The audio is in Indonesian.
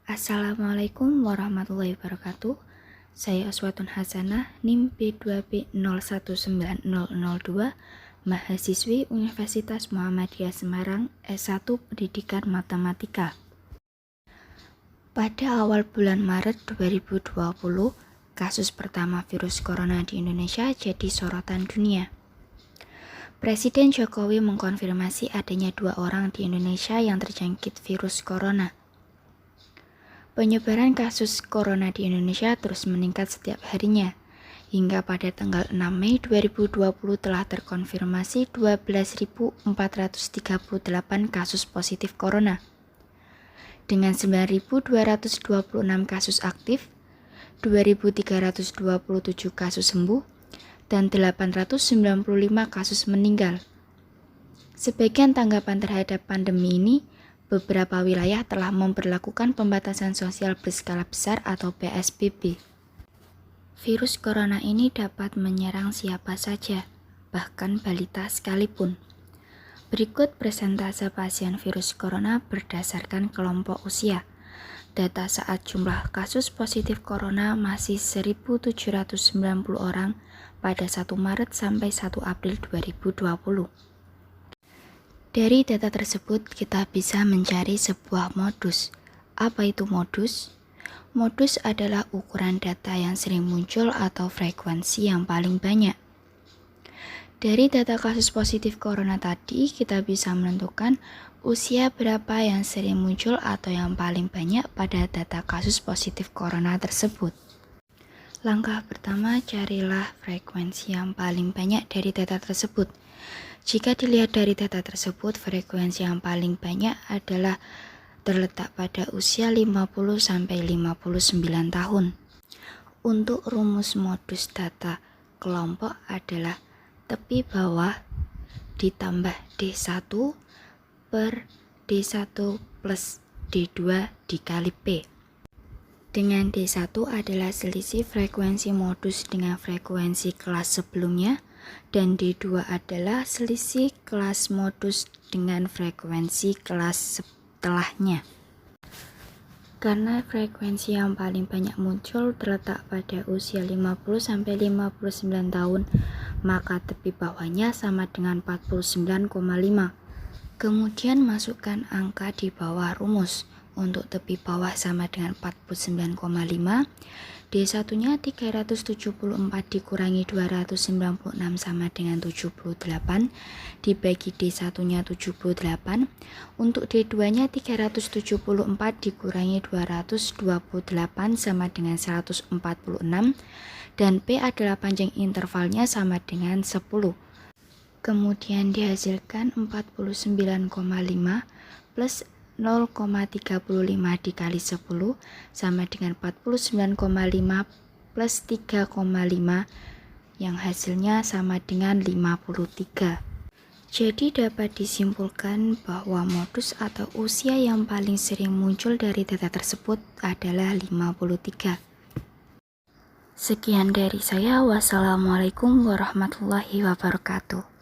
Assalamualaikum warahmatullahi wabarakatuh. Saya Aswatun Hasanah, NIM B2B019002, mahasiswi Universitas Muhammadiyah Semarang, S1 Pendidikan Matematika. Pada awal bulan Maret 2020, kasus pertama virus corona di Indonesia jadi sorotan dunia. Presiden Jokowi mengkonfirmasi adanya 2 orang di Indonesia yang terjangkit virus corona. Penyebaran kasus corona di Indonesia terus meningkat setiap harinya. Hingga pada tanggal 6 Mei 2020 telah terkonfirmasi 12.438 kasus positif corona. Dengan 9.226 kasus aktif, 2.327 kasus sembuh, dan 895 kasus meninggal. Sebagian tanggapan terhadap pandemi ini, beberapa wilayah telah memberlakukan pembatasan sosial berskala besar atau PSBB. Virus corona ini dapat menyerang siapa saja, bahkan balita sekalipun. Berikut persentase pasien virus corona berdasarkan kelompok usia. Data saat jumlah kasus positif corona masih 1.790 orang pada 1 Maret sampai 1 April 2020. Dari data tersebut, kita bisa mencari sebuah modus. Apa itu modus? Modus adalah ukuran data yang sering muncul atau frekuensi yang paling banyak. Dari data kasus positif corona tadi, kita bisa menentukan usia berapa yang sering muncul atau yang paling banyak pada data kasus positif corona tersebut. Langkah pertama, carilah frekuensi yang paling banyak dari data tersebut. Jika dilihat dari data tersebut, frekuensi yang paling banyak adalah terletak pada usia 50-59 tahun. Untuk rumus modus data kelompok adalah tepi bawah ditambah D1 per D1 plus D2 dikali P. Dengan D1 adalah selisih frekuensi modus dengan frekuensi kelas sebelumnya, dan D2 adalah selisih kelas modus dengan frekuensi kelas setelahnya. Karena frekuensi yang paling banyak muncul terletak pada usia 50-59 tahun, maka tepi bawahnya sama dengan 49,5. Kemudian masukkan angka di bawah rumus. Untuk tepi bawah sama dengan 49,5, D1-nya 374 dikurangi 296 sama dengan 78, dibagi D1-nya 78, untuk D2-nya 374 dikurangi 228 sama dengan 146, dan P adalah panjang intervalnya sama dengan 10. Kemudian dihasilkan 49,5 plus 0,35 dikali 10 sama dengan 49,5 plus 3,5 yang hasilnya sama dengan 53. Jadi dapat disimpulkan bahwa modus atau usia yang paling sering muncul dari data tersebut adalah 53. Sekian dari saya. Wassalamualaikum warahmatullahi wabarakatuh.